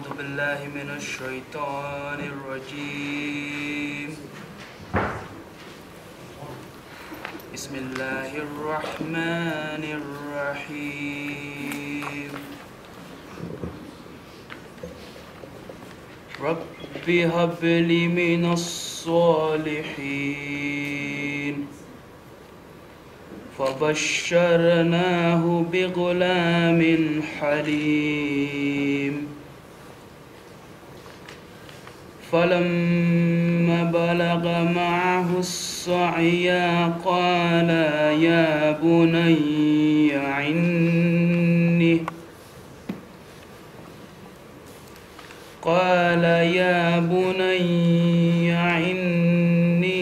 أعوذ بالله من الشيطان الرجيم. بسم الله الرحمن الرحيم. رب هب لي من الصالحين. فبشرناه بغلام حليم. فلما بلغ معه السعي قال يا بني إني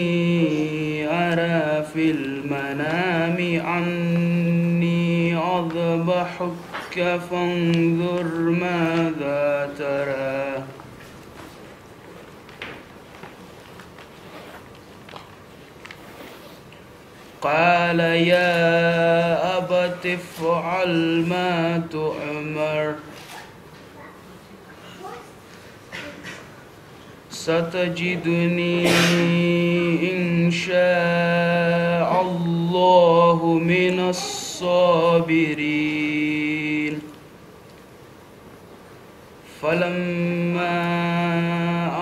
أرى في المنام أني أذبحك فانظر ماذا ترى. قال يا أبت افعل ما تؤمر ستجدني إن شاء الله من الصابرين. فلما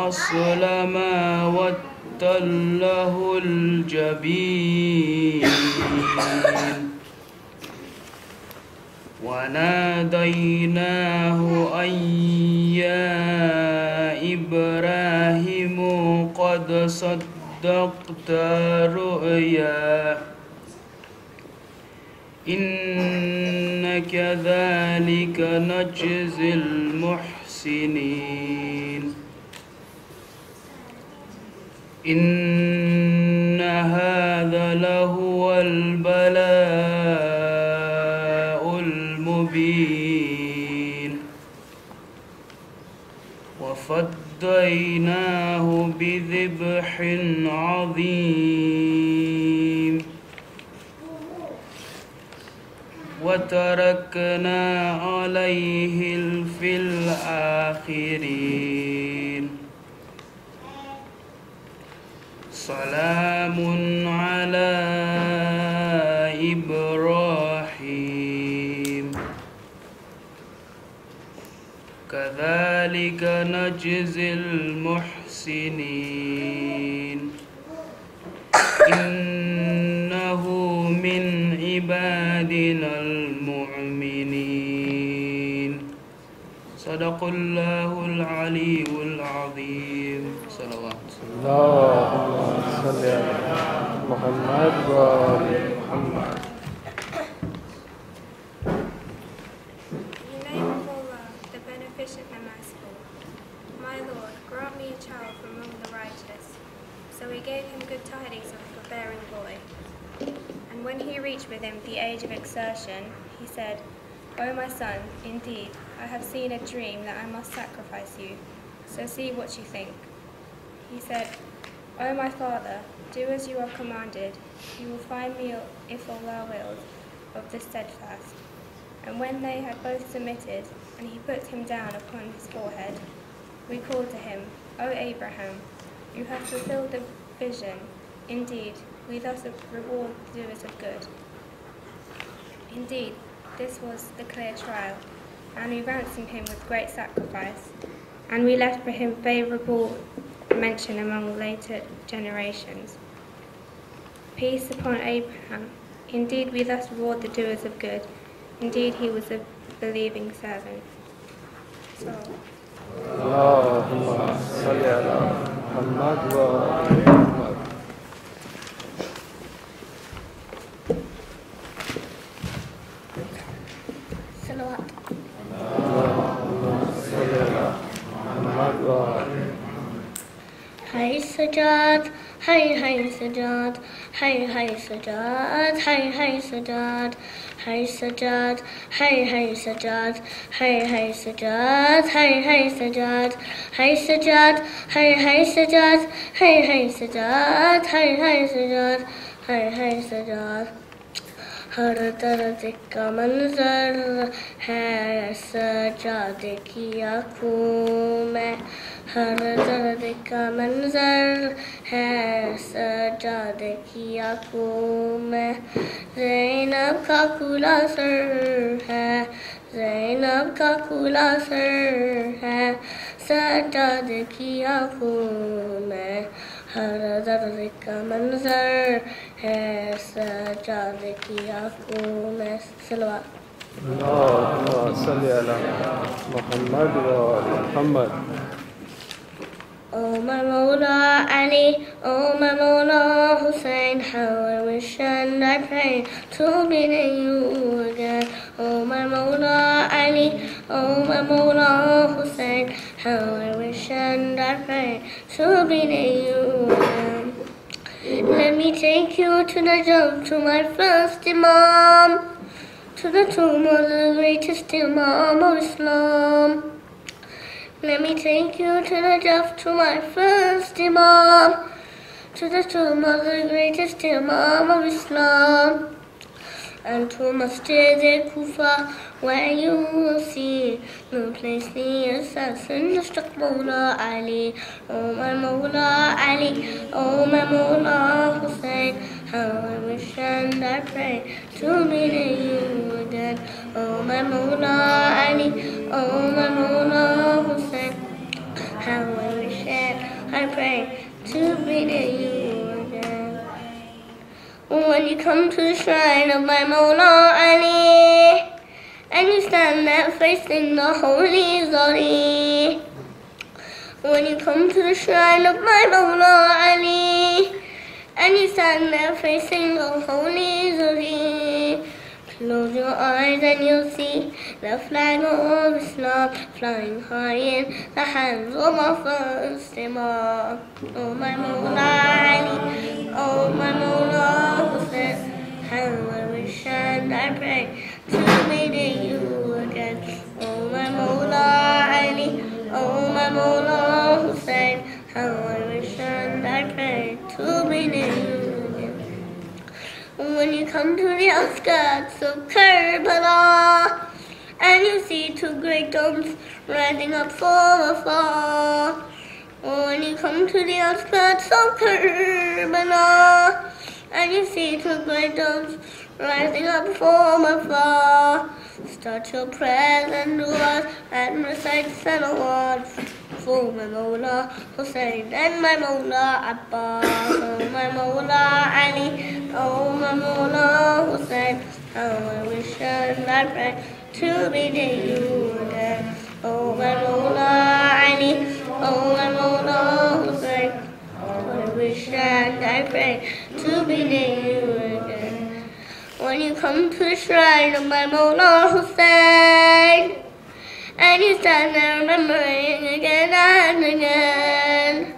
أسلما وتله الجبين وناديناه أن يا إبراهيم قد صدقت رؤيا إن كذلك نجزي المحسنين. إن هذا لهو البلاء المبين. وفديناه بذبح عظيم وتركنا عليه في الآخرين. سلام على إبراهيم كذلك نجزي المحسنين. إنه من عبادنا المؤمنين. صدق الله العلي العظيم. صلوات اللهم صل على محمد وآل محمد. In the name of Allah, the Beneficent and Merciful. My Lord, grant me a child from among the righteous. So we gave him good tidings of a forbearing boy. And when he reached with him the age of exertion, he said, O my son, indeed, I have seen a dream that I must sacrifice you. So see what you think. He said, O my father, do as you are commanded. You will find me, if Allah wills, of the steadfast. And when they had both submitted, and he put him down upon his forehead, we called to him, O Abraham, you have fulfilled the vision. Indeed, we thus reward the doers of good. Indeed, this was the clear trial, and we ransomed him with great sacrifice, and we left for him favourable mention among later generations. Peace upon Abraham. Indeed, we thus reward the doers of good. Indeed, he was a believing servant. اللهم صل على محمد وآل محمد. صلوات. اللهم صل على محمد وآل. Hey Sajjad, hey hey Sajjad, hey hey Sajjad, hey hey Sajjad, hey Sajjad, hey hey Sajjad, hey hey Sajjad, hey hey Sajjad, hey Sajjad, hey hey Sajjad, hey hey Sajjad, hey hey Sajjad, hey hey Sajjad. हर दर्द का मंजर है सजादे की आँखों में, हर दर्द का मंजर है सजादे की आँखों में। ज़ैनब का खुला सर है, ज़ैनब का खुला सर है सजादे की आँखों में, हर दर्द का मंजर है सजादे की आँखों में। सलवात। अल्लाहुम्मा सल्ली अला मुहम्मद व आले Muhammad. Oh my Mawla Ali, oh my Mawla Hussein, how I wish and I pray to be near you again. Oh my Mawla Ali, oh my Mawla Hussein, how I wish and I pray to be near you again. Let me take you to the jump, to my first Imam, to the tomb of the greatest Imam of Islam. Let me take you to the Jaf, to my first Imam, to the tomb of the greatest Imam of Islam, and to Masjid Kufa, where you will see no place the assassin just struck Mawla Ali. Oh my Mawla Ali, oh my Mawla Hussein, how I wish and I pray to meet you again. Oh my Mawla Ali, oh my Mawla Hussein, how I wish and I pray to meet you again. When you come to the shrine of my Mawla Ali, and you stand there facing the holy Zari. When you come to the shrine of my Mawla Ali, and you stand there facing the holy Zari, close your eyes and you'll see the flag of Islam flying high in the hands of my first Imam. Oh my Mawla Ali, oh my Mawla Hussein, how I wish and I pray to meet you again. Oh my Mawla Ali, oh my Mawla Hussein, how I wish and I pray to meet you again. When you come to the outskirts of Karbala, and you see two great domes rising up from afar. When you come to the outskirts of Karbala, and you see two great domes rising up from afar, start your prayers and du'as and recite salawat for my Mawla Hussein and my Mawla Abbas. Oh my Mawla Ali, oh my Mawla Hussein, how I wish and I pray to be near you again. Oh my Mawla Ali, oh my Mawla Hussein, how I wish and I pray to be near you again. When you come to the shrine of my Mawla Hussein, and you stand there remembering again and again.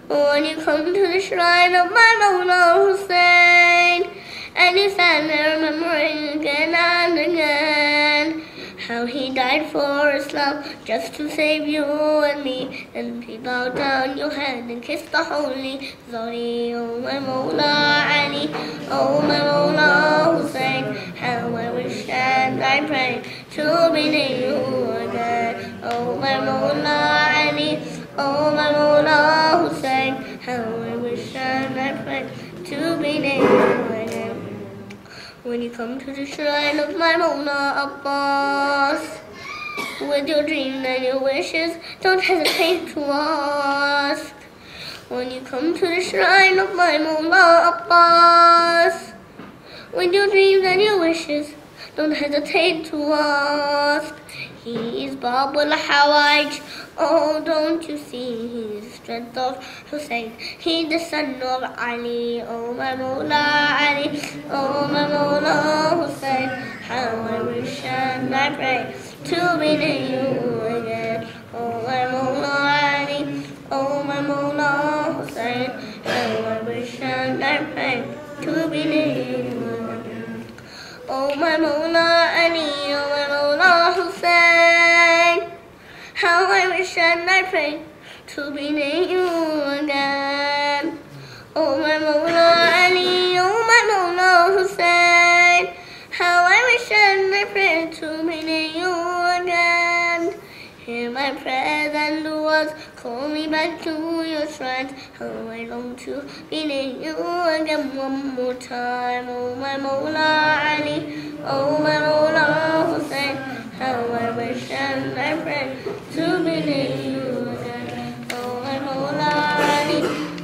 When you come to the shrine of my Mawla Hussein, and you stand there remembering again and again, how he died for Islam just to save you and me. And we bow down your head and kiss the holy Zari. Oh my Mawla Ali, oh my Mawla Hussein, how I wish and I pray to be near you again. Oh my Mawla Ali, oh my Mawla Hussein, how I wish and I pray to be near you again. When you come to the shrine of my Mawla Abbas, with your dreams and your wishes, don't hesitate to ask. When you come to the shrine of my Mawla Abbas, with your dreams and your wishes, don't hesitate to ask. He is Babul Hawaj, oh don't you see, he is the strength of Hussein, he is the son of Ali. Oh my Mawla Ali, oh my Mawla Hussein, how I wish and I pray to be near you again. Oh my Mawla Ali, oh my Mawla Hussein, how I wish and I pray to be near you again. Oh my Mawla Ali, oh my Mawla Hussein, how I wish and I pray to be near you again. Oh my Mawla Ali, oh my Mawla Hussein, Hear my prayers and du'as, call me back to your shrines. How I long to be near you again one more time. Oh my Mawla Ali, oh my Mawla Hussein, how I wish and I pray to be near you again. Oh my Mawla Ali,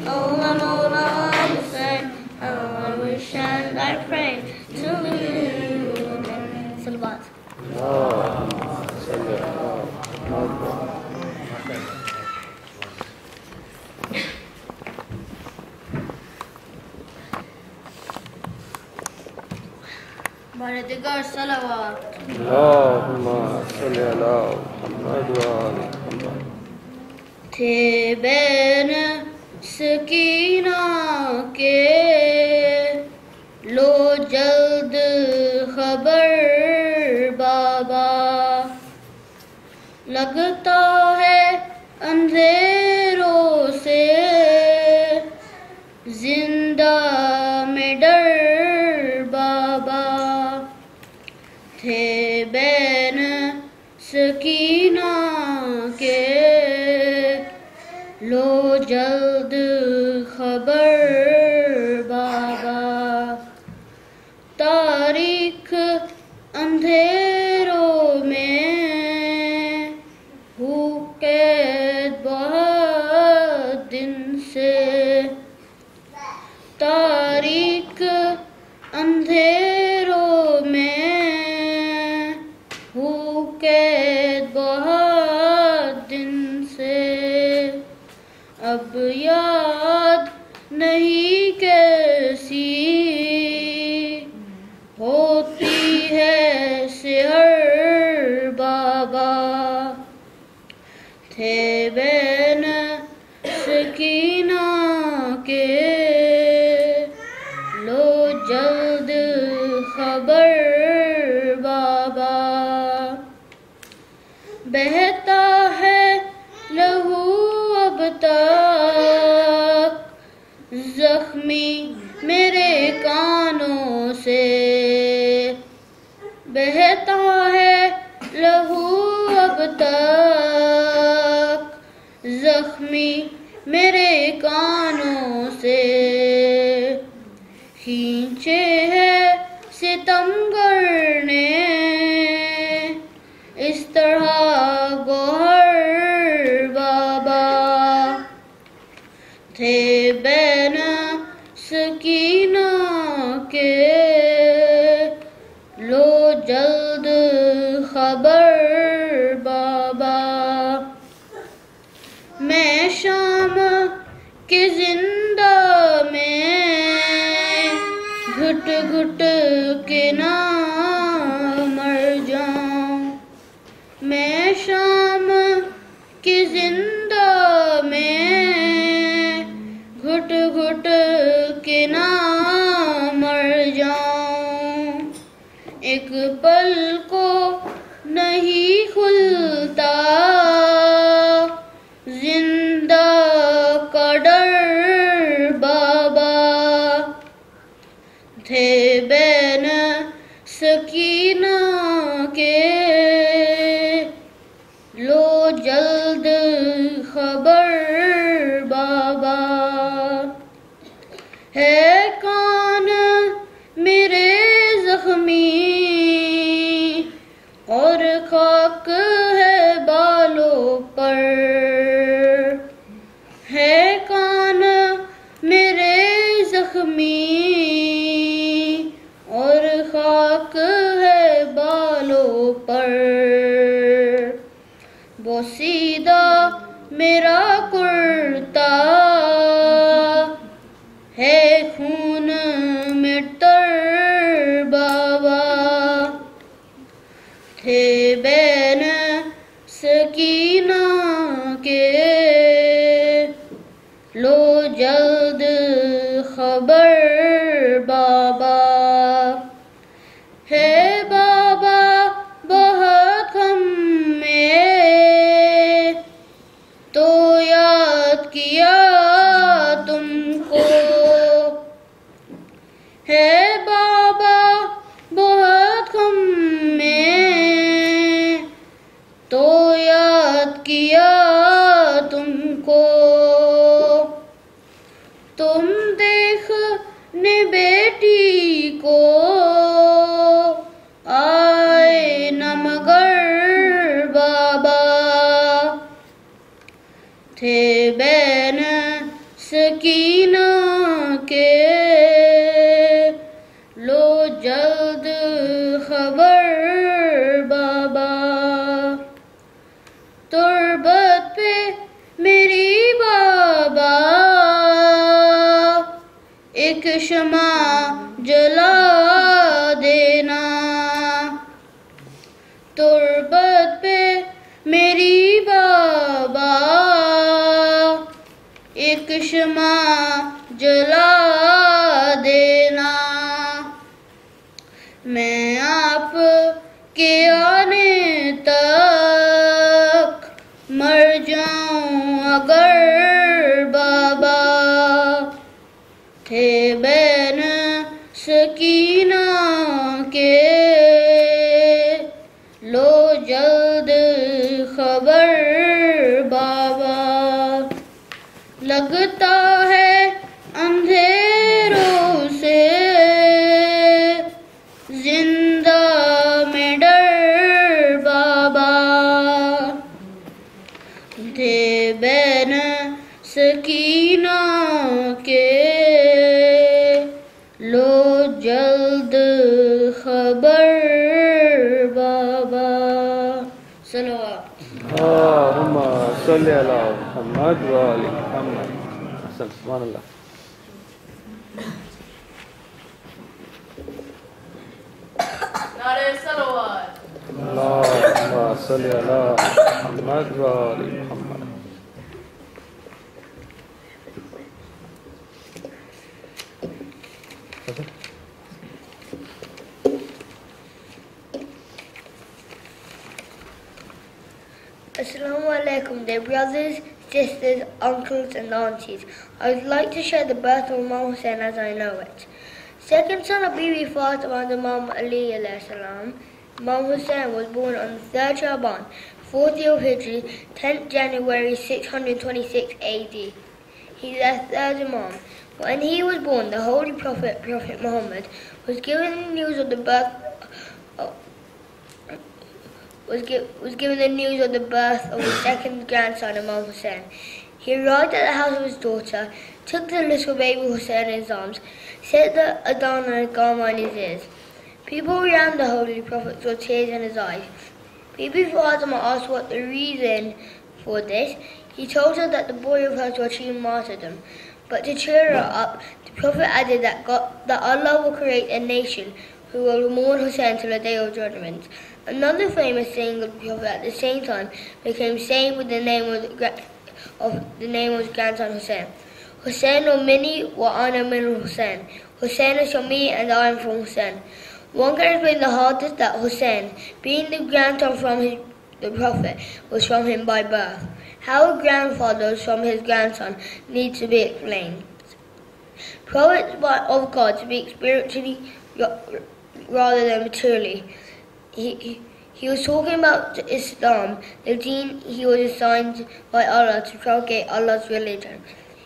oh my Mawla Hussein, how I wish and I pray to be near you again. Salawat. Baradigar salawat. Allahumma salli ala Muhammad wa ali Muhammad. थे ban Sakina के लो जल्द खबर बाबा, लगता है अंधेरों से जिंदा में डर बाबा। थे बैन सकीना के लो जल्द खबर बाबा, तारीख अंधेरों में हूँ कैद बहुत दिन से। तारीख अंधेरों में हूँ कैद बहुत दिन से। अब याद नहीं कैसी होती है सेहर बाबा। थे बैन सकीना के लो जल्द खबर बाबा। बहता है लहू अब तक जख्मी मेरे कानों से। बहता है लहू अब तक जख्मी मेरे कानों से। खींचे है सितमगर ने इस तरह गोहर बाबा। थे बैन सकीना के लो जल्द खबर बाबा। मैं शाम के जिंदा में घुट घुट के ना मर जाऊं। मैं शाम के जिंदा में घुट घुट के ना मर जाऊं। एक पल को नहीं खुलता जिंदा का डर बाबा। थे बैन सकीना के लो जल्द खबर बाबा। है कान मेरे जख्मी और खाक है बालों पर। है कान मेरे जख्मी और खाक है बालों पर। बोसीदा मेरा कुर्ता है खून में तर बाबा। थे बैन सकीना के लो जल्द खबर बाबा। है बाबा बहुत हम में तो याद की किया तुमको, तुम देखने बेटी को आए न मगर बाबा, थे बैन सकीना के लो जल्द खबर बाबा। तुरबत पे मेरी बाबा एक शमा जला देना, तुरबत पे मेरी बाबा एक शमा जला देना। मैं आप के आने तक मर जाऊं अगर बाबा, थे बैन सकीना के लो जल्द खबर बाबा। लगता है अंधेरों से जिंदा में डर बाबा, थे बैन सकीना के लो जल्द खबर बाबा। सलवात। Allahumma salli ala Muhammad wa ali Muhammad. Ahsan, subhanallah. Allahumma salli ala Muhammad wa ali Muhammad. Assalamu alaikum, dear brothers, sisters, uncles and aunties. I would like to share the birth of Imam Hussain as I know it. Second son of Bibi Fatima and Imam Ali alayhi salam, Imam Hussain was born on the 3rd Shaban, 4th year of Hijri, 10th January 626 AD. He is the third Imam. When he was born, the Holy Prophet Muhammad was given the news of the birth of his second grandson, Imam Hussain. He arrived at the house of his daughter, took the little baby Hussain in his arms, set the adhan and Iqamah in his ears. People around the Holy Prophet saw tears in his eyes. Bibi Fatima asked what the reason for this. He told her that the boy of hers would achieve martyrdom. But to cheer her up, the Prophet added that Allah will create a nation who will mourn Hussain till the day of judgment. Another famous saying of the Prophet at the same time became saying with the name of his grandson Hussain. Hussain or Mini wa ana min Hussain. Hussain is from me and I am from Hussain. One can explain the hardest that Hussain, being the grandson from the Prophet, was from him by birth. How a grandfather was from his grandson needs to be explained. Prophets of God speak spiritually rather than materially. He was talking about Islam, the deen he was assigned by Allah to propagate Allah's religion.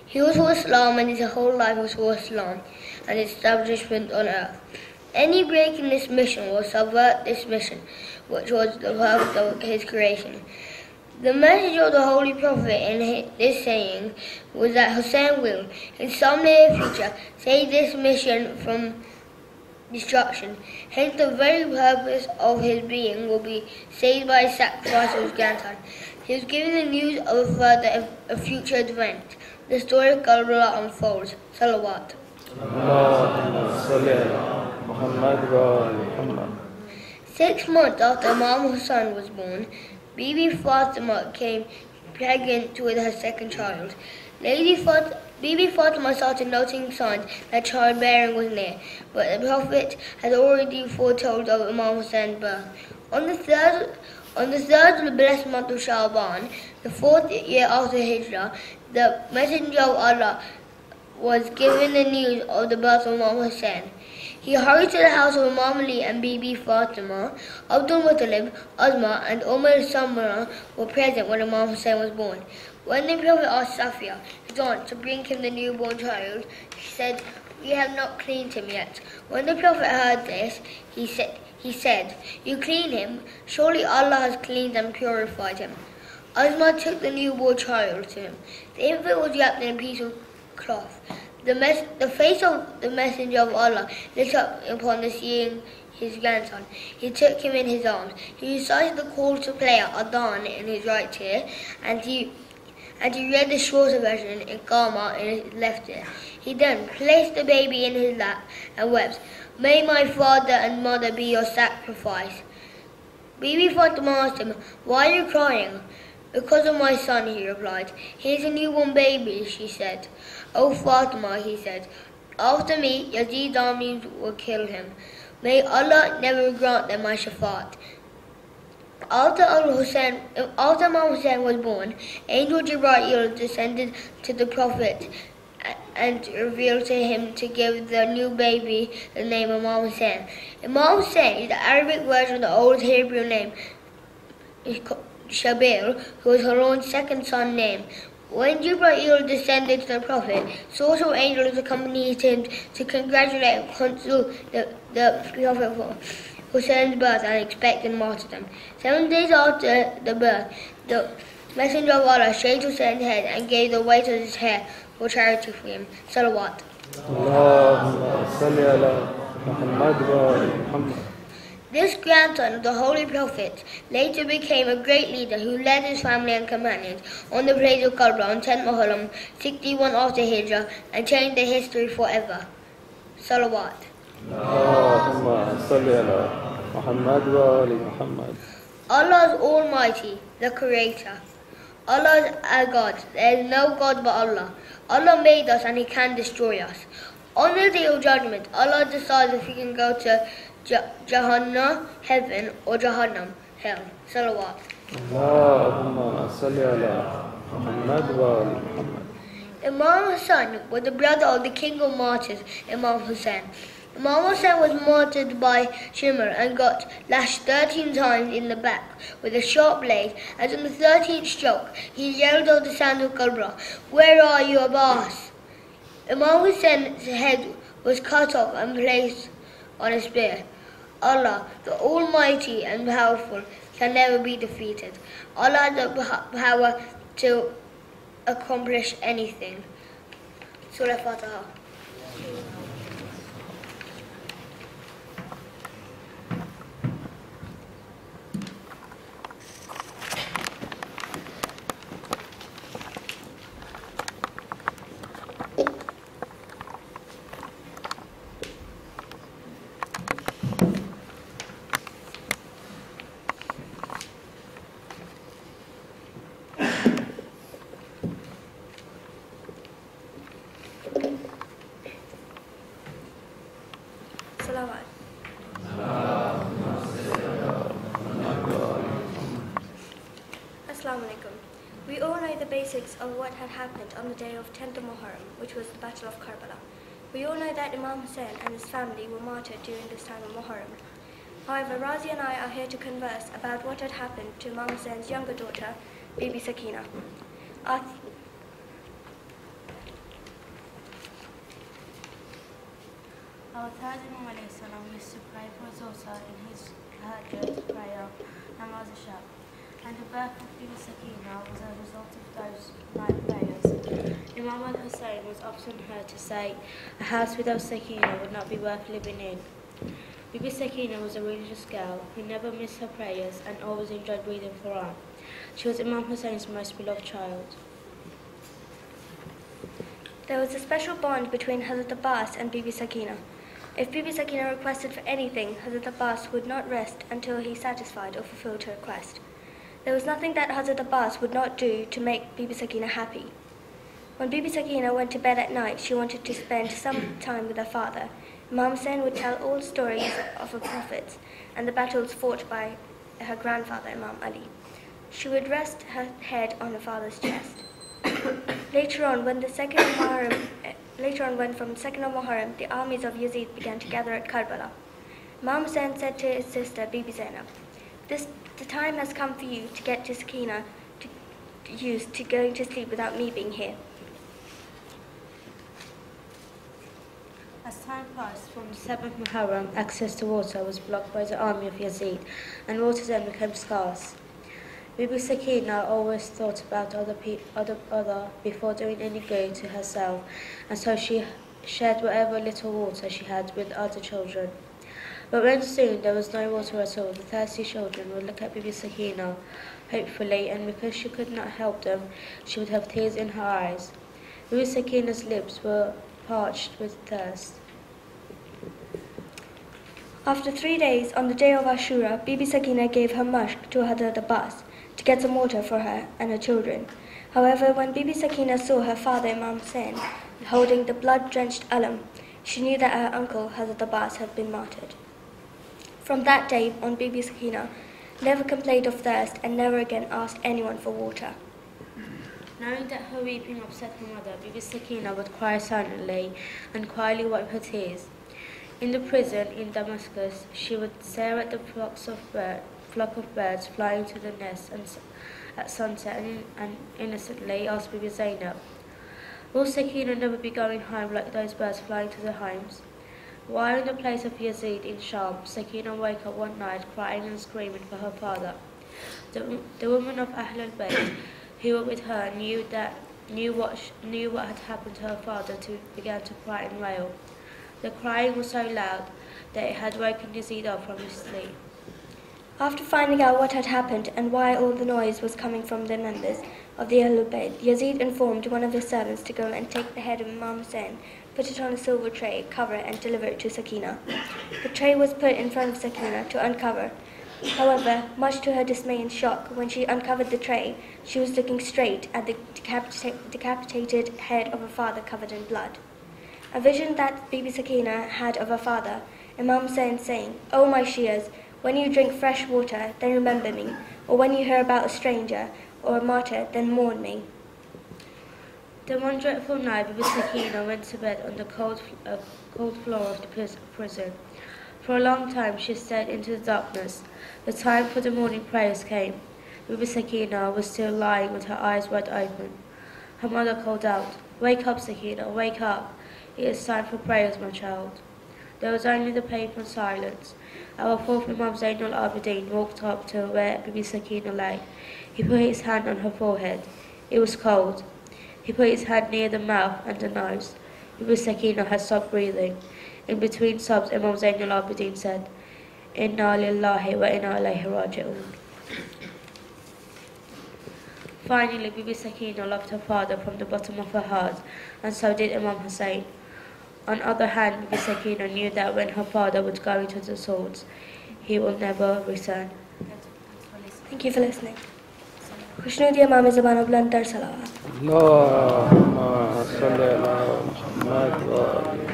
He was for Islam and his whole life was for Islam and its establishment on earth. Any break in this mission will subvert this mission, which was the purpose of his creation. The message of the Holy Prophet in this saying was that Hussain will, in some near future, save this mission from destruction. Hence the very purpose of his being will be saved by his sacrifice of his grandson. He was given the news of a future event. The story of Karbala unfolds. Salawat. Allahumma salli ala Muhammad wa ali Muhammad. 6 months after Imam Hussain was born, Bibi Fatima came pregnant with her second child. Bibi Fatima started noting signs that childbearing was near, but the Prophet had already foretold of Imam Hussein's birth. On the third of the blessed month of Shaban, the 4th year after Hijrah, the Messenger of Allah was given the news of the birth of Imam Hussain. He hurried to the house of Imam Ali and Bibi Fatima. Abdul Muttalib, Azma, and Samara were present when Imam Hussein was born. When the Prophet asked Safiya, his aunt, to bring him the newborn child, she said, "We have not cleaned him yet." When the Prophet heard this, he said, "You clean him? Surely Allah has cleaned and purified him." Azma took the newborn child to him. The infant was wrapped in a piece of cloth. The face of the Messenger of Allah lit up upon seeing his grandson. He took him in his arms. He recited the call to prayer Adhan in his right ear, and he read the shorter version in Iqama in his left ear. He then placed the baby in his lap and wept, "May my father and mother be your sacrifice." Bibi Fatima asked him, "Why are you crying?" "Because of my son," he replied. "He is a newborn baby," she said. "Oh Fatima," he said, "after me, Yazid's armies will kill him. May Allah never grant them my shafaat." After Imam Hussein was born, Angel Jibreel descended to the Prophet and revealed to him to give the new baby the name Imam Hussein. Imam Hussein is the Arabic version of the old Hebrew name Shabir, who was Harun's second son name. When Jibreel descended to the Prophet, sorts of angels accompanied him to congratulate and console the Prophet for Hussein's birth and expected martyrdom. 7 days after the birth, the Messenger of Allah shaved Hussein's head and gave the weight of his hair for charity for him. Salawat. Allahumma salli ala Muhammad wa ali Muhammad. This grandson of the Holy Prophet later became a great leader who led his family and companions on the plains of Karbala on 10th Muharram, 61 after Hijrah, and changed their history forever. Salawat. Allahumma salli ala Muhammad wa ali Muhammad. Allah is Almighty, the Creator. Allah is our God. There is no God but Allah. Allah made us and He can destroy us. On the day of judgment, Allah decides if He can go to Jahannam, heaven, or Jahannam, hell. Salawat. Allahumma salli ala Muhammad wa ali Muhammad. Imam Hussein was the brother of the king of martyrs, Imam Hussein. Imam Hussein was martyred by Shimr and got lashed 13 times in the back with a sharp blade, and on the 13th stroke he yelled over the sand of Karbala, "Where are you, Abbas?" Imam Hussein's head was cut off and placed on a spear. Allah, the Almighty and Powerful, can never be defeated. Allah has the power to accomplish anything. Surah Fatiha. Salawat. Assalamu alaikum. We all know the basics of what had happened on the day of 10th of Muharram, which was the Battle of Karbala. We all know that Imam Hussein and his family were martyred during this time of Muharram. However, Razi and I are here to converse about what had happened to Imam Hussein's younger daughter, Bibi Sakina. Our third Imam used to pray for his daughter in his Hajjat prayer, Namaz Shab, and the birth of Bibi Sakina was a result of those night prayers. Imam al-Hussein was often heard to say, "A house without Sakina would not be worth living in." Bibi Sakina was a religious girl who never missed her prayers and always enjoyed reading Quran. She was Imam Hussein's most beloved child. There was a special bond between Hazrat Abbas and Bibi Sakina. If Bibi Sakina requested for anything, Hazrat Abbas would not rest until he satisfied or fulfilled her request. There was nothing that Hazrat Abbas would not do to make Bibi Sakina happy. When Bibi Sakina went to bed at night, she wanted to spend some time with her father. Imam Hussein would tell all stories of the prophets and the battles fought by her grandfather, Imam Ali. She would rest her head on her father's chest. Later on, when from the second of Muharram, the armies of Yazid began to gather at Karbala. Imam Hussain said to his sister, Bibi Zainab, the time has come for you to get to Sakina, used to going to sleep without me being here. As time passed, from the 7th Muharram, access to water was blocked by the army of Yazid, and water then became scarce. Bibi Sakina always thought about other before doing any good to herself, and so she shared whatever little water she had with other children. But when soon there was no water at all, the thirsty children would look at Bibi Sakina hopefully, and because she could not help them, she would have tears in her eyes. Bibi Sakina's lips were parched with thirst. After 3 days, on the day of Ashura, Bibi Sakina gave her mushk to Hazrat Abbas to get some water for her and her children. However, when Bibi Sakina saw her father Imam Hussain holding the blood-drenched alam, she knew that her uncle Hazrat Abbas had been martyred. From that day on, Bibi Sakina never complained of thirst and never again asked anyone for water. Knowing that her weeping upset her mother, Bibi Sakina would cry silently and quietly wipe her tears. In the prison in Damascus, she would stare at the flock of birds flying to the nest at sunset and innocently ask Bibi Zainab, will Sakina never be going home like those birds flying to their homes? While in the place of Yazid in Sham, Sakina woke up one night crying and screaming for her father. The women of Ahlul Bayt who were with her knew what had happened to her father began to cry and wail. The crying was so loud that it had woken Yazid up from his sleep. After finding out what had happened and why all the noise was coming from the members of the Ahlul Bayt, Yazid informed one of his servants to go and take the head of Imam Hussain, put it on a silver tray, cover it, and deliver it to Sakina. The tray was put in front of Sakina to uncover. However, much to her dismay and shock, when she uncovered the tray, she was looking straight at the decapitated head of her father covered in blood. A vision that Bibi Sakina had of her father, Imam Hussain saying, "O my Shias, when you drink fresh water, then remember me, or when you hear about a stranger or a martyr, then mourn me." Then one dreadful night, Bibi Sakina went to bed on the cold floor of the prison. For a long time she stared into the darkness. The time for the morning prayers came. Bibi Sakina was still lying with her eyes wide open. Her mother called out, "Wake up, Sakina, wake up. It is time for prayers, my child." There was only the painful silence. Our fourth Imam Zainul Abidin walked up to where Bibi Sakina lay. He put his hand on her forehead. It was cold. He put his hand near the mouth and the nose. Bibi Sakina had stopped breathing. In between sobs, Imam Zainul Abidin said, "Inna lillahi wa inna ilayhi raji'un." Finally, Bibi Sakina loved her father from the bottom of her heart, and so did Imam Hussain. On the other hand, Bibi Sakina knew that when her father would go into the swords, he will never return. Thank you for listening. खुशनुदी इमाम ज़बान बुलंद तर सलावत। अल्लाहुम्मा सल्ली अला मुहम्मद व आलि।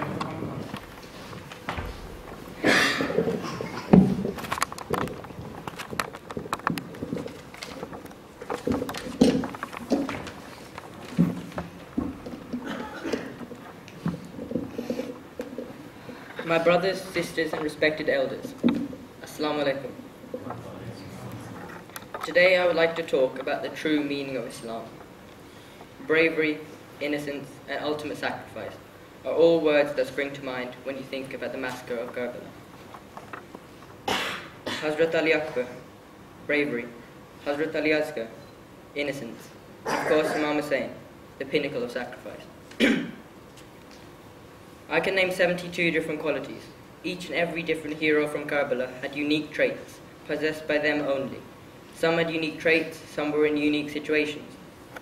My brothers, sisters and respected elders, Assalamu alaikum. Today I would like to talk about the true meaning of Islam. Bravery, innocence and ultimate sacrifice are all words that spring to mind when you think about the massacre of Karbala. Hazrat Ali Akbar, bravery. Hazrat Ali Asghar, innocence. And of course Imam Hussain, the pinnacle of sacrifice. I can name 72 different qualities. Each and every different hero from Karbala had unique traits, possessed by them only. Some had unique traits, some were in unique situations.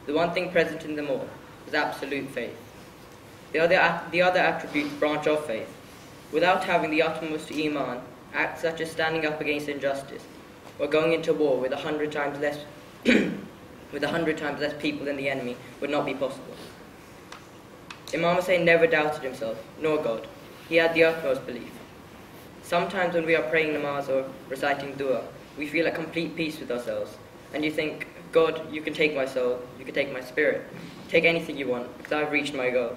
The one thing present in them all was absolute faith. The other attributes branch off faith. Without having the utmost iman, acts such as standing up against injustice, or going into war with 100 times less people than the enemy would not be possible. Imam Hussain never doubted himself, nor God. He had the utmost belief. Sometimes when we are praying namaz or reciting dua, we feel at complete peace with ourselves, and you think, God, you can take my soul, you can take my spirit, Take anything you want, because I've reached my goal.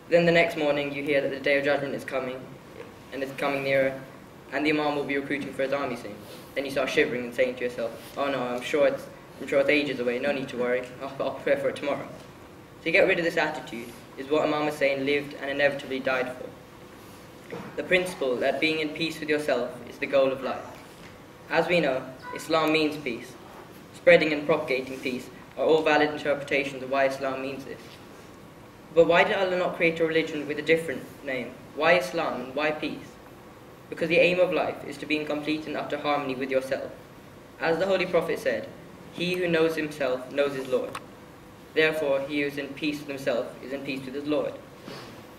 Then the next morning you hear that the day of judgment is coming, and it's coming nearer, and the Imam will be recruiting for his army soon. Then you start shivering and saying to yourself, oh no, I'm sure it's ages away, no need to worry, I'll prepare for it tomorrow. To get rid of this attitude is what Imam Hussein lived and inevitably died for. The principle that being in peace with yourself is the goal of life. As we know, Islam means peace. Spreading and propagating peace are all valid interpretations of why Islam means this. But why did Allah not create a religion with a different name? Why Islam and why peace? Because the aim of life is to be in complete and utter harmony with yourself. As the Holy Prophet said, he who knows himself knows his Lord. Therefore, he who is in peace with himself is in peace with his Lord.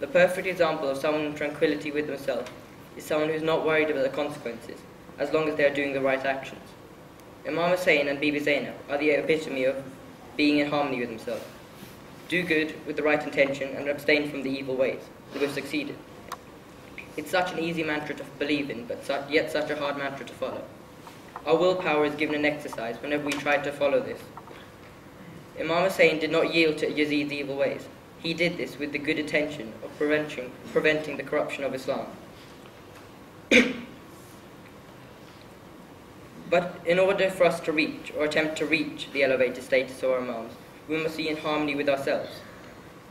The perfect example of someone in tranquility with himself is someone who is not worried about the consequences, as long as they are doing the right actions. Imam Hussein and Bibi Zainab are the epitome of being in harmony with himself. Do good with the right intention and abstain from the evil ways. They will succeed. It's such an easy mantra to believe in, but yet such a hard mantra to follow. Our willpower is given an exercise whenever we try to follow this. Imam Hussein did not yield to Yazid's evil ways. He did this with the good intention of preventing the corruption of Islam. But in order for us to reach, or attempt to reach, the elevated status of our Imams, we must be in harmony with ourselves.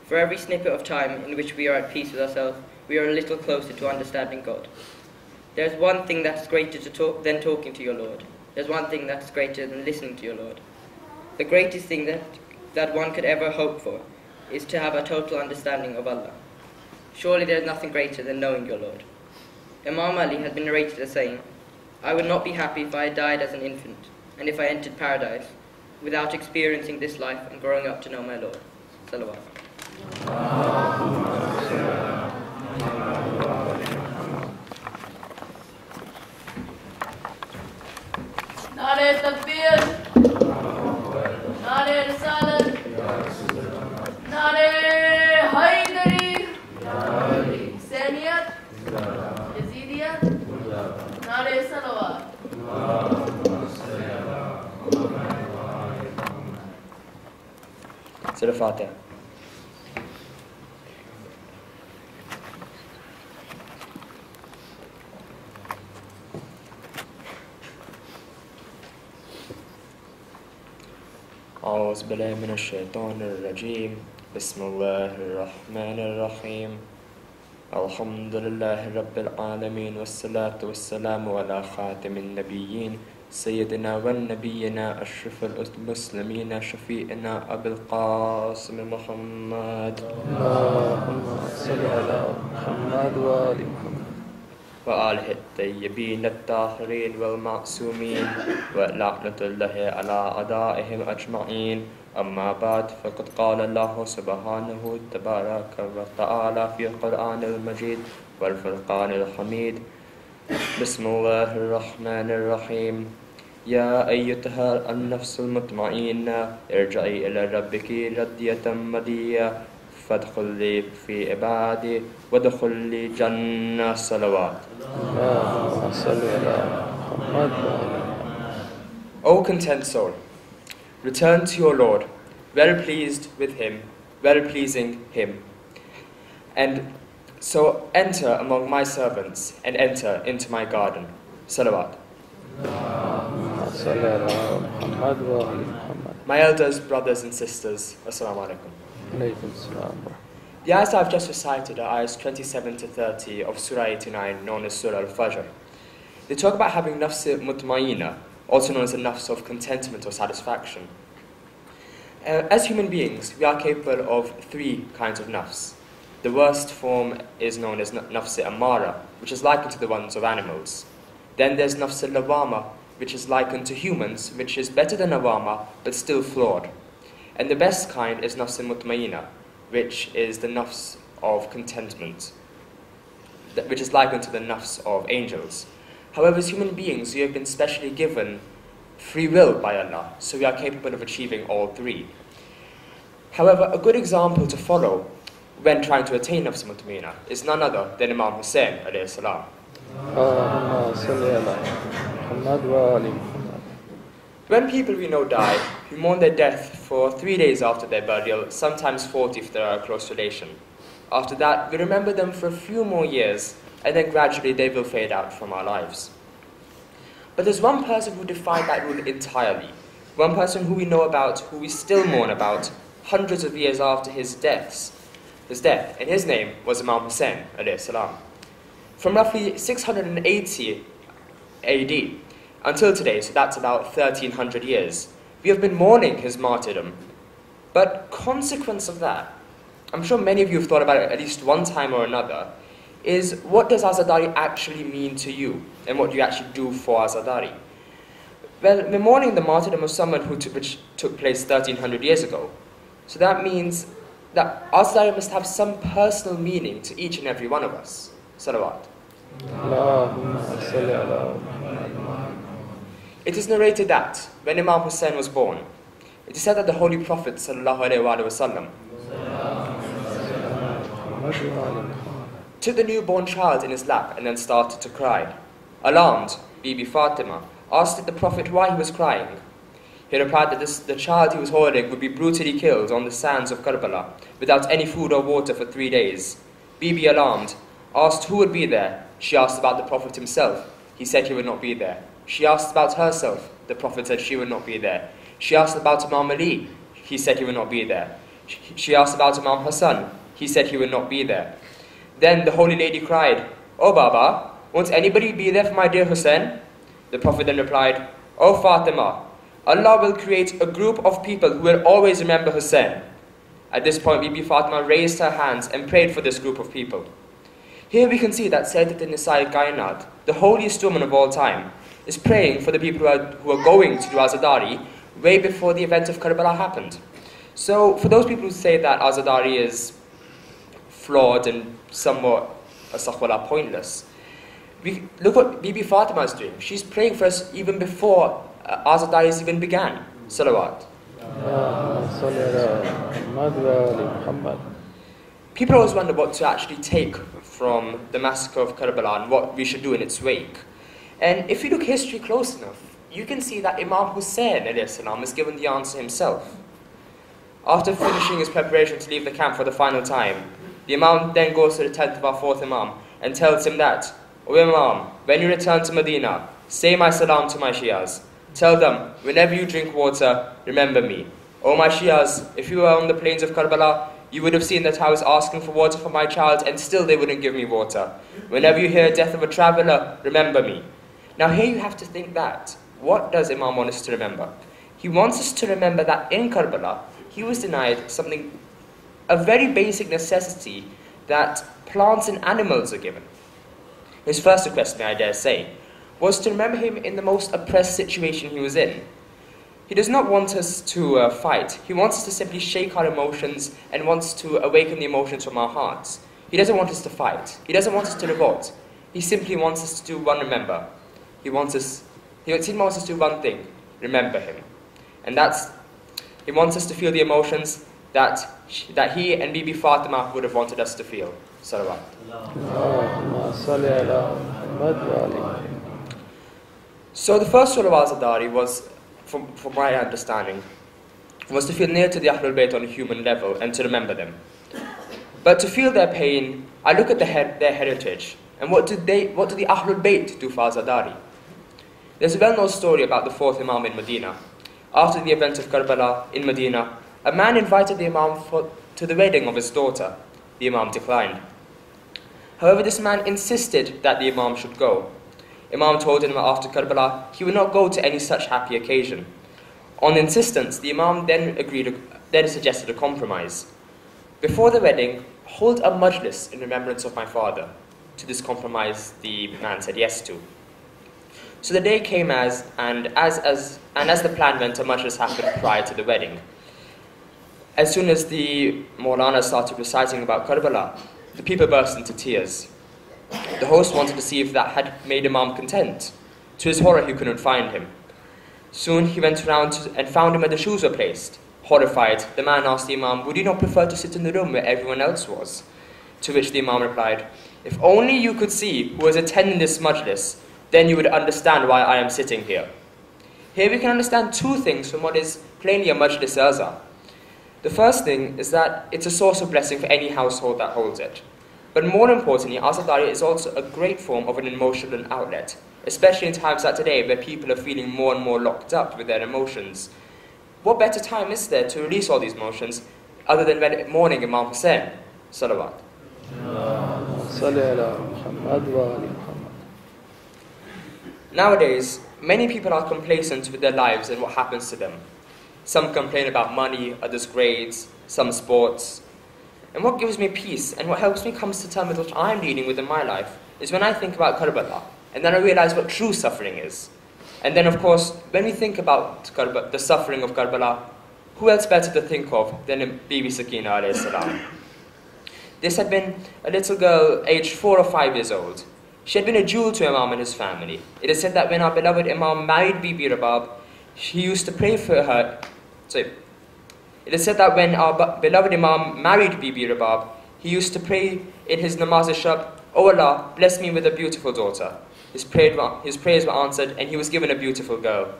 For every snippet of time in which we are at peace with ourselves, we are a little closer to understanding God. There is one thing that is greater than talking to your Lord. There is one thing that is greater than listening to your Lord. The greatest thing that one could ever hope for is to have a total understanding of Allah. Surely there is nothing greater than knowing your Lord. Imam Ali has been narrated as saying, I would not be happy if I had died as an infant, and if I entered paradise, without experiencing this life and growing up to know my Lord. Salawat. Nare Takbir, Nare Risalat, Nare Haydari, Husainiyat, Yazidiyat, Nare Salawat. Surah Fatiha. أعوذ بالله من الشيطان الرجيم بسم الله الرحمن الرحيم الحمد لله رب العالمين والصلاة والسلام على خاتم النبيين سيدنا ونبينا أشرف المسلمين شفيعنا أبي القاسم محمد اللهم صل على محمد وآل محمد وآله الطيبين الطاهرين والمعصومين ولعنة الله على أعدائهم أجمعين أما بعد فقد قال الله سبحانه تبارك وتعالى في القرآن المجيد والفرقان الحميد بسم الله الرحمن الرحيم يا أيتها النفس المطمئنة ارجعي إلى ربك راضية مرضية فادخلي في عبادي وادخلي جنة صلوات. اللهم صل على محمد وآل O content soul, return to your Lord, well pleased with Him, well pleasing Him. And so enter among my servants and enter into my garden. Salawat. اللهم صل على محمد وآل محمد. My elders, brothers and sisters, Assalamu alaikum. عليكم السلام. The ayahs I've just recited are ayahs 27 to 30 of Surah 89, known as Surah Al-Fajr. They talk about having nafs mutmaina, also known as a nafs of contentment or satisfaction. As human beings, we are capable of three kinds of nafs. The worst form is known as nafs amara, which is likened to the ones of animals. Then there's nafs lawama, which is likened to humans, which is better than awama, but still flawed. And the best kind is nafs mutmaina, which is the nafs of contentment, which is likened to the nafs of angels. However, as human beings, we have been specially given free will by Allah, so we are capable of achieving all three. However, a good example to follow when trying to attain nafs mutmaina is none other than Imam Hussein alayhi salam. اللهم صل على محمد وآل محمد. When people we know die, We mourn their death for 3 days after their burial, sometimes 40 if they are a close relation. After that, we remember them for a few more years, and then gradually they will fade out from our lives. But there's one person who defied that rule entirely, one person who we know about, who we still mourn about, hundreds of years after his death, and his name was Imam Hussein, alayhi salam. From roughly 680 AD until today, so that's about 1300 years, we have been mourning his martyrdom. But consequence of that, I'm sure many of you have thought about it at least one time or another, is what does Azadari actually mean to you, and what do you actually do for Azadari? Well, we're mourning the martyrdom of someone which took place 1300 years ago. So that means that Azadari must have some personal meaning to each and every one of us. Salawat. It is narrated that when Imam Hussein was born, it is said that the Holy Prophet ﷺ took the newborn child in his lap and then started to cry. Alarmed, Bibi Fatima asked the Prophet why he was crying. He replied that the child he was holding would be brutally killed on the sands of Karbala without any food or water for 3 days. Bibi, alarmed, asked who would be there. She asked about the Prophet himself. He said he would not be there. She asked about herself. The Prophet said she would not be there. She asked about Imam Ali. He said he would not be there. She asked about Imam Hassan. He said he would not be there. Then the Holy Lady cried, "Oh Baba, won't anybody be there for my dear Hussein?" The Prophet then replied, "Oh Fatima, Allah will create a group of people who will always remember Hussein." At this point, Bibi Fatima raised her hands and prayed for this group of people. Here we can see that Sayyidat an-Nisa al-Kainat, the holiest woman of all time, is praying for the people who are going to do Azadari way before the event of Karbala happened. So for those people who say that Azadari is flawed and somewhat pointless, look what Bibi Fatima is doing. She's praying for us even before Azadari even began. Salawat. People always wonder what to actually take from the massacre of Karbala and what we should do in its wake. And if you look history close enough, you can see that Imam Hussein is given the answer himself. After finishing his preparation to leave the camp for the final time, the Imam then goes to the tent of our fourth Imam and tells him that, "O Imam, when you return to Medina, say my salam to my Shias. Tell them, whenever you drink water, remember me. O my Shias, if you were on the plains of Karbala, you would have seen that I was asking for water for my child and still they wouldn't give me water. Whenever you hear the death of a traveler, remember me." Now here you have to think that. What does Imam want us to remember? He wants us to remember that in Karbala, he was denied something, a very basic necessity that plants and animals are given. His first request, may I dare say, was to remember him in the most oppressed situation he was in. He does not want us to fight. He wants us to simply shake our emotions and wants to awaken the emotions from our hearts. He doesn't want us to fight. He doesn't want us to revolt. He simply wants us to do one remember. He wants us to do one thing, remember him. And he wants us to feel the emotions that he and Bibi Fatima would have wanted us to feel. Salawat. So the first rule of Azadari was, from my understanding, was to feel near to the Ahlul Bayt on a human level and to remember them. But to feel their pain, I look at their heritage, and what do the Ahlul Bayt do for Azadari? There's a well-known story about the fourth Imam in Medina. After the event of Karbala in Medina, a man invited the Imam to the wedding of his daughter. The Imam declined. However, this man insisted that the Imam should go. Imam told him that after Karbala, he would not go to any such happy occasion. On insistence, the Imam then suggested a compromise. Before the wedding, hold a Majlis in remembrance of my father. To this compromise, the man said yes to. So the day came as the plan went, a Majlis happened prior to the wedding. As soon as the Maulana started reciting about Karbala, the people burst into tears. The host wanted to see if that had made Imam content. To his horror, he couldn't find him. Soon he went around and found him where the shoes were placed. Horrified, the man asked the Imam, "Would you not prefer to sit in the room where everyone else was?" To which the Imam replied, "If only you could see who was attending this Majlis, then you would understand why I am sitting here." Here we can understand two things from what is plainly a Majlis Azza. The first thing is that it's a source of blessing for any household that holds it. But more importantly, Azadari is also a great form of an emotional outlet, especially in times like today where people are feeling more and more locked up with their emotions. What better time is there to release all these emotions other than when mourning Imam Hussein? Salawat. Nowadays, many people are complacent with their lives and what happens to them. Some complain about money, others grades, some sports. And what gives me peace and what helps me come to terms with what I'm dealing with in my life is when I think about Karbala, and then I realize what true suffering is. And then, of course, when we think about the suffering of Karbala, who else better to think of than Bibi Sakina alayhi salam? This had been a little girl aged 4 or 5 years old. She had been a jewel to Imam and his family. It is said that when our beloved Imam married Bibi Rabab, he used to pray for her. It is said that when our beloved Imam married Bibi Rabab, he used to pray in his namaz shab, "O Allah, bless me with a beautiful daughter." His prayers were answered and he was given a beautiful girl.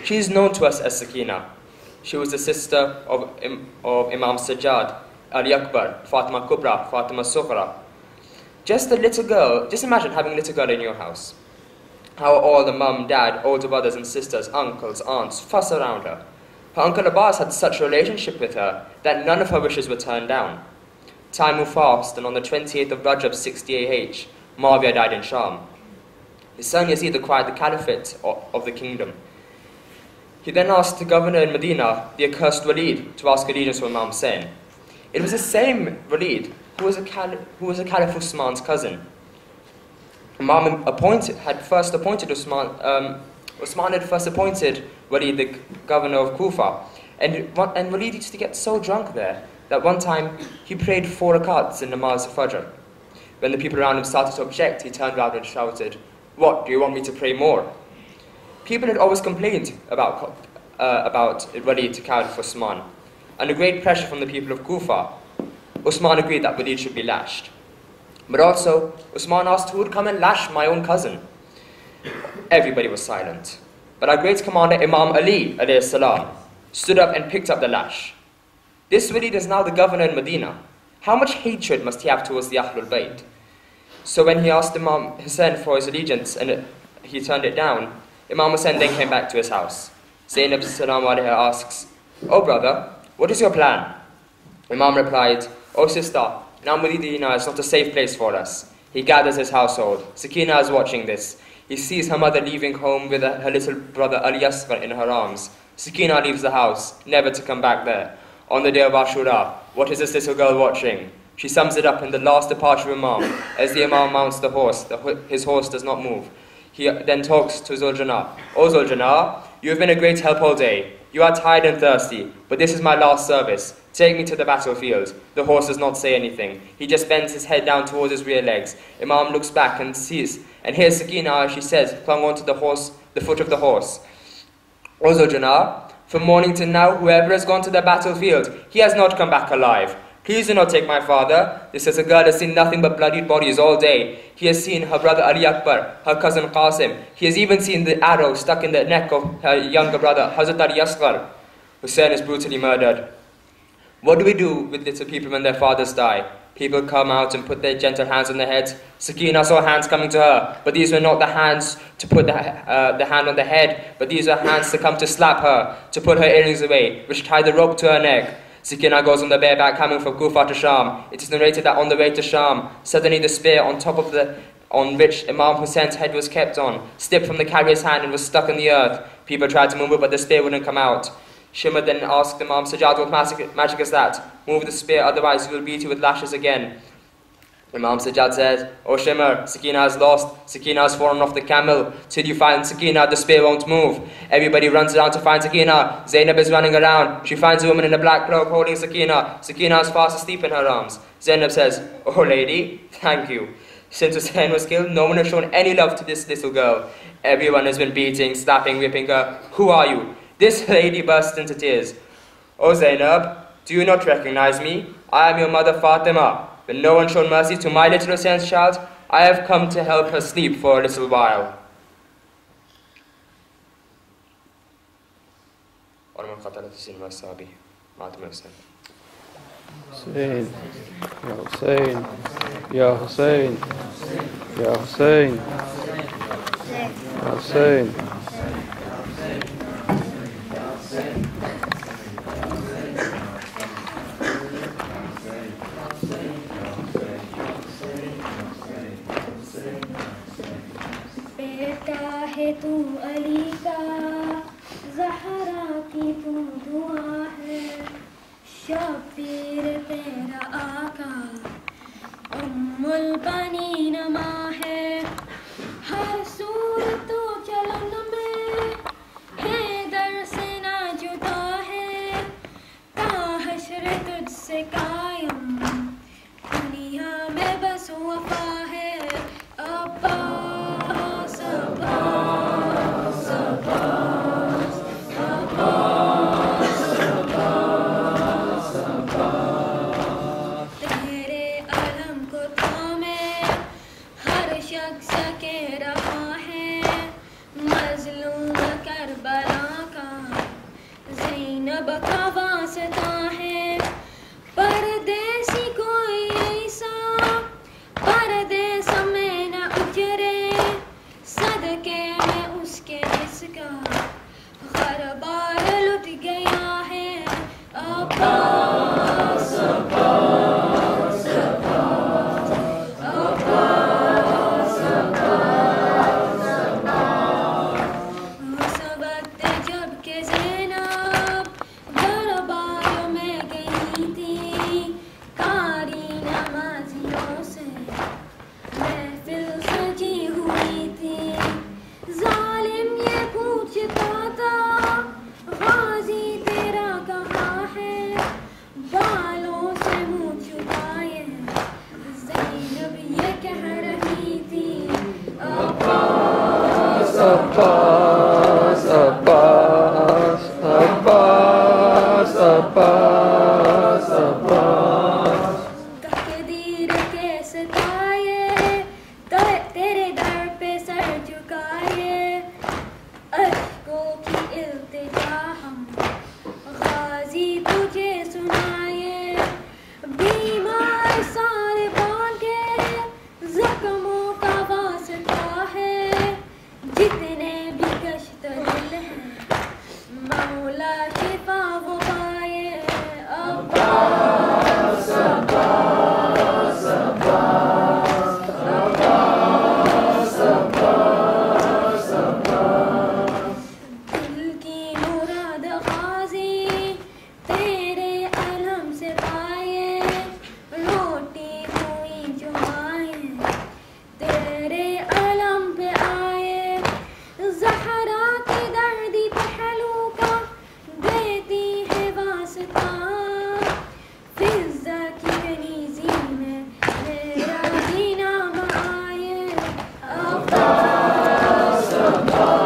She is known to us as Sakina. She was the sister of Imam Sajjad, Ali Akbar, Fatima Kubra, Fatima Sughra. Just a little girl, just imagine having a little girl in your house. How all the mum, dad, older brothers and sisters, uncles, aunts fuss around her. Her uncle Abbas had such a relationship with her that none of her wishes were turned down. Time moved fast, and on the 28th of Rajab 60 AH, Muawiyah died in Sham. His son Yazid acquired the caliphate of the kingdom. He then asked the governor in Medina, the accursed Walid, to ask allegiance from Imam Hussein. It was the same Walid who was a Caliph Usman's cousin. Imam had first appointed Usman had first appointed Walid the governor of Kufa, and Walid used to get so drunk there that one time he prayed 4 rakats in namaz Fajr. When the people around him started to object, he turned around and shouted, "What, do you want me to pray more?" People had always complained about Walid to Caliph Usman. Under great pressure from the people of Kufa, Usman agreed that Walid should be lashed. But also, Usman asked who would come and lash my own cousin. Everybody was silent. But our great commander Imam Ali alayhi salam stood up and picked up the lash. This Walid is now the governor in Medina. How much hatred must he have towards the Ahlul Bayt? So when he asked Imam Hussein for his allegiance and he turned it down, Imam Hussein then came back to his house. Zainab salam alayha asks, "Oh brother, what is your plan?" Imam replied, "Oh sister, now Medina is not a safe place for us." He gathers his household. Sakina is watching this. He sees her mother leaving home with her little brother Ali Asghar in her arms. Sakina leaves the house, never to come back there. On the day of Ashura, what is this little girl watching? She sums it up in the last departure of Imam. As the Imam mounts the horse, his horse does not move. He then talks to Zuljana. "O Zuljana, you have been a great help all day. You are tired and thirsty, but this is my last service. Take me to the battlefield." The horse does not say anything. He just bends his head down towards his rear legs. Imam looks back and sees, and hears Sakina, as she says, clung onto the foot of the horse. "O Zuljana, from morning till now, whoever has gone to the battlefield, he has not come back alive. Please do not take my father. This is a girl has seen nothing but bloodied bodies all day. He has seen her brother Ali Akbar, her cousin Qasim. He has even seen the arrow stuck in the neck of her younger brother, Hazrat Ali Asghar. Hussein is brutally murdered. What do we do with little people when their fathers die? People come out and put their gentle hands on their heads. Sakina saw hands coming to her, but these were not the hands to put the hand on the head, but these were hands to come to slap her, to put her earrings away, which tied the rope to her neck. Sakina goes on the bareback coming from Kufa to Sham. It is narrated that on the way to Sham, suddenly the spear on which Imam Hussein's head was kept on, slipped from the carrier's hand and was stuck in the earth. People tried to move it, but the spear wouldn't come out. Shimmer then asked Imam Sajjad, "What magic is that? Move the spear, otherwise we will beat you with lashes again." Imam Sajjad said, "O Shimmer, Sakina has lost. Sakina has fallen off the camel. Till you find Sakina, the spear won't move." Everybody runs around to find Sakina. Zainab is running around. She finds a woman in a black cloak holding Sakina. Sakina is fast asleep in her arms. Zainab says, "Oh lady, thank you. Since Hussein was killed, no one has shown any love to this little girl. Everyone has been beating, slapping, whipping her. Who are you?" This lady burst into tears. "Oh Zainab, do you not recognize me? I am your mother Fatima. When no one showed mercy to my little Hussein's child, I have come to help her sleep for a little while." أكبر من قتلة السين والسابي ماتم حسين. حسين يا حسين يا حسين يا حسين يا حسين. बेटा है तू अली का, ज़हरा की तू दुआ है, शबीर तेरा आका, उम्मुल बनीन माँ है, हर सूरत चलन में हैदर से ना जुदा है, ता हश्र तुझसे कायम दुनिया में बस वफा है। अब्बास अब्बास अब्बास अब्बास अब्बास अब्बास, तेरे अलम को थामे हर शख्स कह रहा है, मजलूम करबला का ज़ैनब का वास्ता है। परदेसी कोई ऐसा परदेस में न उजरे, सदके में उसके जिसका गरबार लुट गया है। अब्बास अब्बास अब्बास अब्बास अब्बास अब्बास, उस वक्त जब के ज़ैनब दरबार में गई थी, कारी नमाजियों से महफिल सजी हुई थी, जालिम ये पूछता था गाजी तेरा कहाँ है, बालों से मुँह छुपाए ज़ैनब ये कह रही थी। अब्बास अब्बास अब्बास अब्बास अब्बास अब्बास, तकदीर के सताए तेरे दर पे सर झुकाए, अश्कों की इल्तिजा हम गाजी तुझे सुनाए, बीमार सारे बांके जख्मों का वास्ता है, जितने भी कश्त दिल हैं मौला शिफा वो पाए। अब्बास अब्बास अब्बास अब्बास अब्बास अब्बास, दिल की मुराद गाजी तेरे अलम से पाए, रोटी हुई जुमाएं तेरे अलम पे आए, ज़हरा के दर्दी पहलू का देती है वास्ता, फिज़्ज़ा की कनीज़ी में मेरा भी नाम आए। अब्बास अब्बास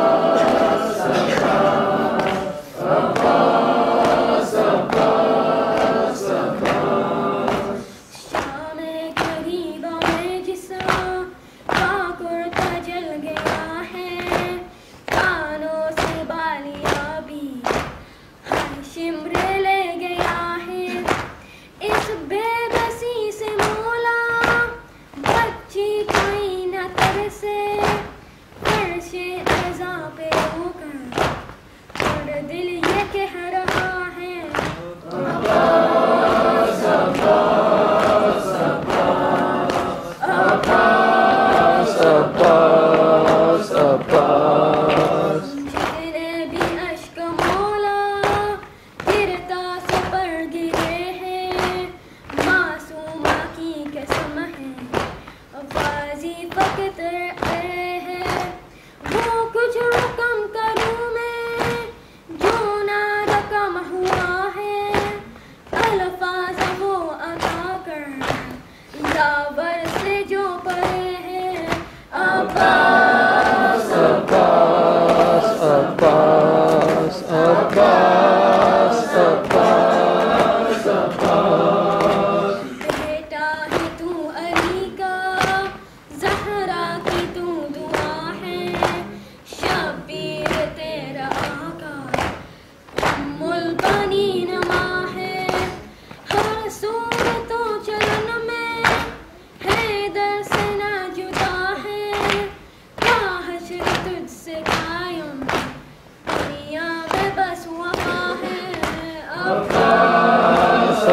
अब्बास अब्बास अब्बास, शाम करीबा में जिस्म का कुर्ता जल गया है, कानों से बालियाँ भी हर शिमरे ले गया है, इस बेबसी से मौला बच्ची कोई न तरसे, फर्शे अज़ा पे रोकर और दिल ये कह रहा है। अब्बास अब्बास अब्बास अब्बास अब्बास, जितने भी अश्क मौला गिर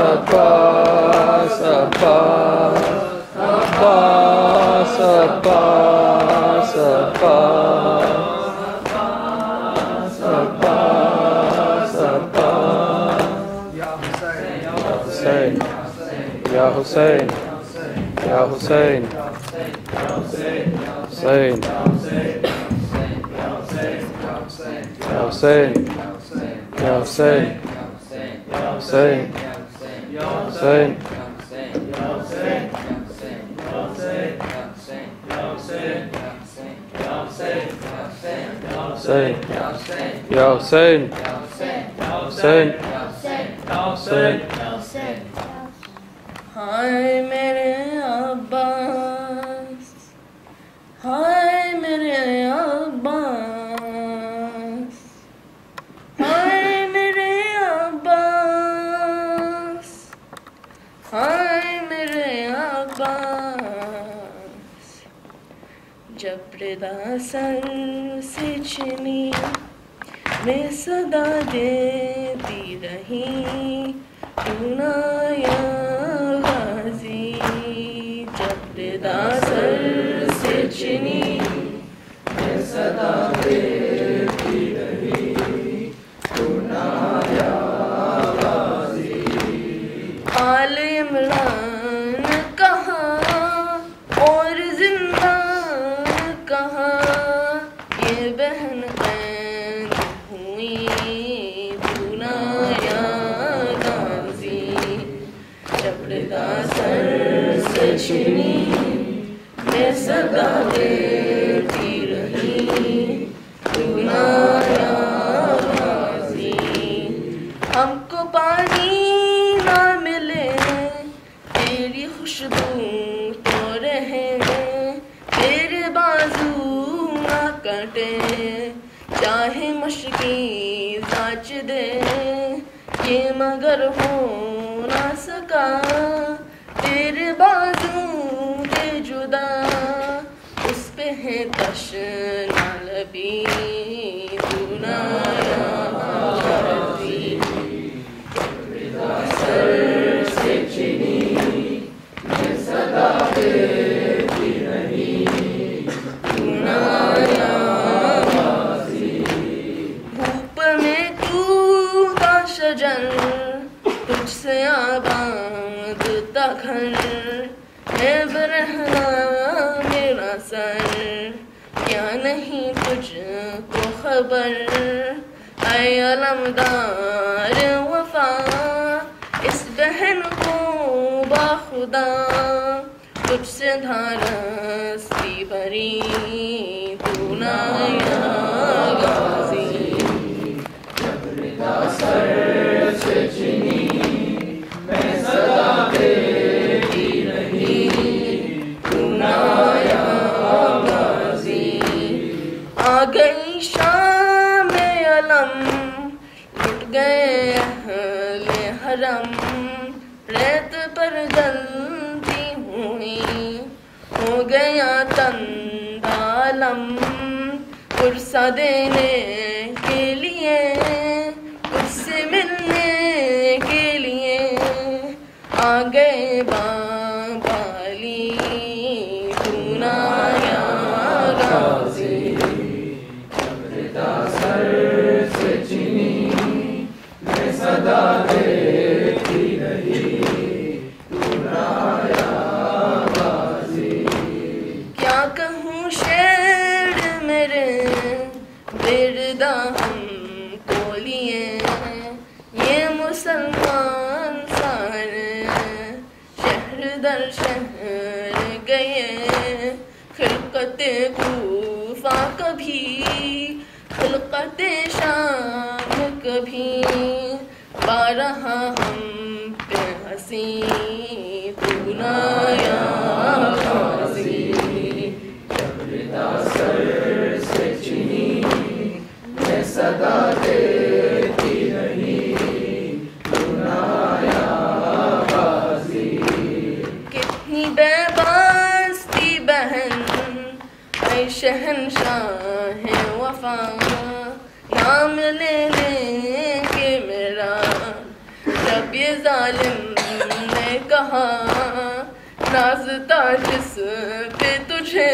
Abbas, Abbas, Abbas, Abbas, Abbas, Abbas, Abbas. Ya Hussein, Ya Hussein, Hussein, Ya Hussein, Ya Hussein, Hussein, Hussein, Ya Hussein, Hussein, Hussein. हाय मेरे अब्बास, हाय मेरे अब्बास, हाय मेरे अब्बास, हाय मेरे अब्बास। जब रिदा सर से छिनी मैं सदा देती रही, तू ना या गाजी। जब रिदा सर से छिनी मैं सदा देती रही, तू ना या गाजी। आल इमरान कहा और जिंदान कहा, ये बहन कैद हुई, तू ना या गाजी। जब रिदा सर से छिनी मैं सदा देती रही, तू ना या गाजी। हमको पानी ना मिले तेरी खुशबू तो रहे, तेरे बाजू ना कटे चाहे मुश्किल जाच दे, ये मगर हो ना सका तेरे बाजू के जुदा, उस पे है तशना लबी, तू ना या गाजी। रिदा सर से छिनी मैं सदा देती रही, तू ना या गाजी। धूप में तू का शजर, तुझसे आबाद ता घर, है बरहना मेरा सर, क्या नहीं तुझको खबर। ऐ अलमदार वफा इस बहन को बाखुदा, तुझसे धारस्ती भरी, तू ना या गाजी। जब रिदा सर से छिनी मैं सदा देती रही, तू ना या गाजी। आ गई शाम अलम, लुट गए अहले हरम, रेत पर जलती हुई हो गया तंदालम। कुर्सा देने के लिए, उससे मिलने के लिए आ गए बाबाली, तू ना या गाजी। जब रिदा सर से छिनी मैं सदा देती रही, तू ना या गाजी। क्या कहूँ शेर मेरे बेरदा हमको लिए, ये मुसलमान सारे शहर दर शहर गए। खिलकते कूफा कभी, खिलकते शाम कभी, बारहा हम पे हंसी, तू ना या गाजी। जब रिदा सर से छिनी मैं सदा देती रही, तू ना या गाजी। कितनी बेबस थी बहन ऐ शहंशाह वफा, नाम ले लेंगे मेरा जब ये जालिम जिस पे तुझे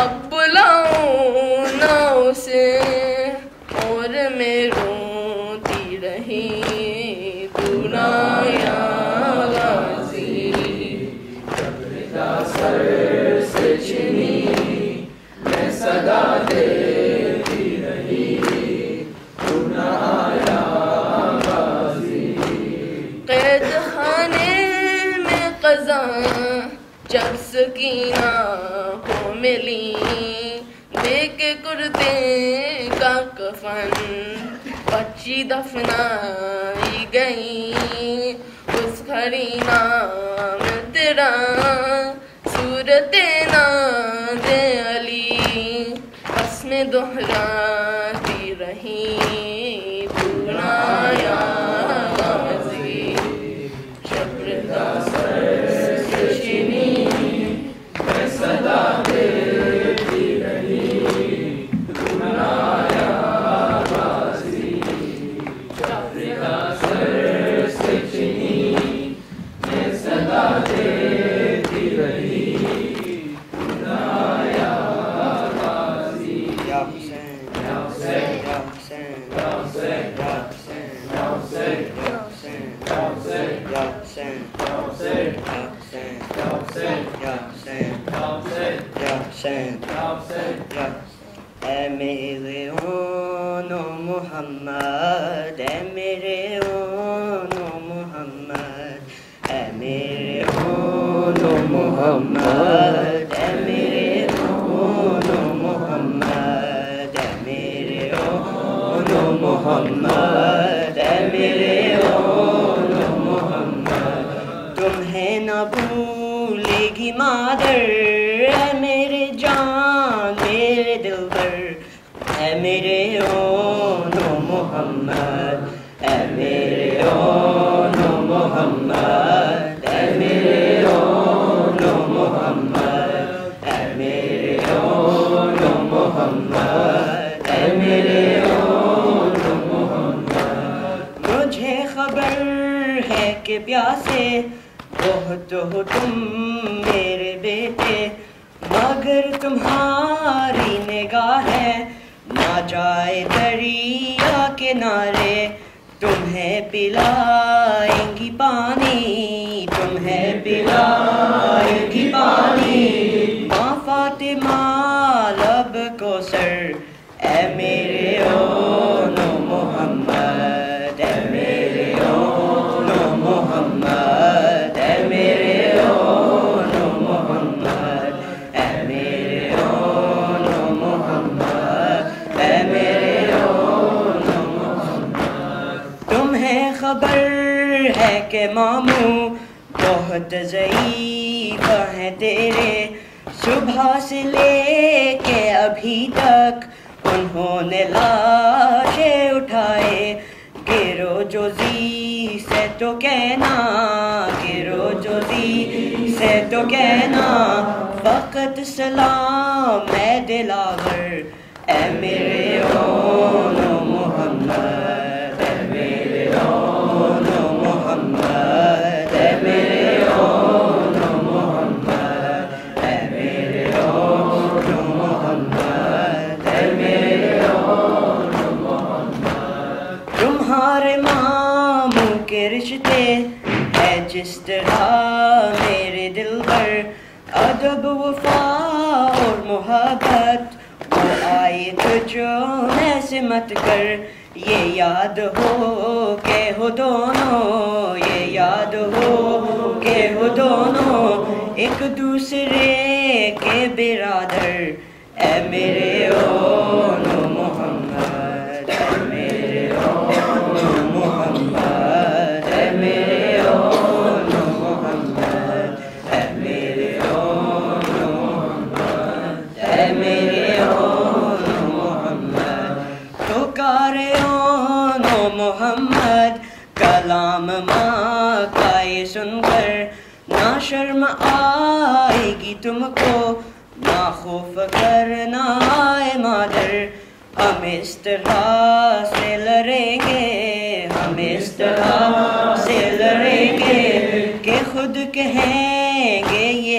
अब बुलाऊं ना उसे और मैं रोती रही तू ना या गाजी जबरदा सर से छिनी मैं सदा देती रही तू ना आया गाजी कैद खाने में क़ज़ा जब सकीना को मिली देख कुर्ते का कफन बच्ची दफनाई गई उस खरीना में तेरा सूरत नाज़े अली बस में दोहराती रही तू ना या गाज़ी जबरदा सर से छिनी मैं सदा देती रही तू ना या गाज़ी जबरदा सर से छिनी मैं सदा देती रही तू ना या गाज़ी या हुसैन या हुसैन या हुसैन या हुसैन या हुसैन या हुसैन या हुसैन या हुसैन या हुसैन या हुसैन या हुसैन या हुसैन या हुसैन या हुसैन या हुसैन या ऐ मेरे ओनो मोहम्मद ऐ मेरे ओनो मोहम्मद ऐ मेरे ओनो मोहम्मद ऐ मेरे ओनो मोहम्मद ऐ मेरे ओनो मोहम्मद ऐ मेरे ओनो मोहम्मद तुम्हें न भूलेगी मादर ऐ मेरे जान मेरे दिलबर ऐ मेरे ओनो मोहम्मद ऐ मेरे ओनो मोहम्मद ऐ मेरे ओनो मोहम्मद ऐ मेरे ओनो मोहम्मद ऐ मेरे ओनो मोहम्मद मुझे खबर है कि प्यासे बहुत हो तुम मेरे बेटे मगर तुम्हारी निगाह है ना जाए दरिया किनारे तुम्हें पिलाएंगी पानी तुम्हें पिलाएंगी पानी माँ फातिमा लब को सर ऐ मेरे ओनो मोहम्मद ऐ मेरे ओनो मोहम्मद ऐ मेरे ओनो मोहम्मद ऐ मेरे ओनो मोहम्मद ऐ मेरे ओनो मोहम्मद तुम्हें खबर है कि मामू बहुत ज़ईफ़ है तेरे सुबह से लेके अभी तक उन्होंने लाशें उठाए गिरो जोजी से तो कहना गिरो जोजी से तो कहना फ़कत सलाम मैं दिलावर ऐ मेरे ओनो मोहम्मद ऐ मेरे ओनो मोहम्मद ऐ मेरे ओनो मोहम्मद ऐ मेरे ओनो मोहम्मद ऐ मेरे ओनो मोहम्मद तुम्हारे मामू के रिश्ते है जिस तरह मेरे दिल पर अदब वफा और मोहब्बत वो आए तुझो ऐसे मत कर ये याद हो के हो दोनों ये याद हो के हो दोनों एक दूसरे के बिरादर ऐ मेरे ओनो मोहम्मद ऐ मेरे ओनो मोहम्मद ऐ मेरे ओनो मोहम्मद ऐ मेरे ओनो मोहम्मद ऐ मेरे ओनो मोहम्मद पुकारे ओनो मोहम्मद कलाम माँ का ये सुनकर ना शर्म आएगी तुमको ना खौफ करना है मादर हम इस तरह से लड़ेंगे हम इस तरह से लड़ेंगे कि खुद कहेंगे ये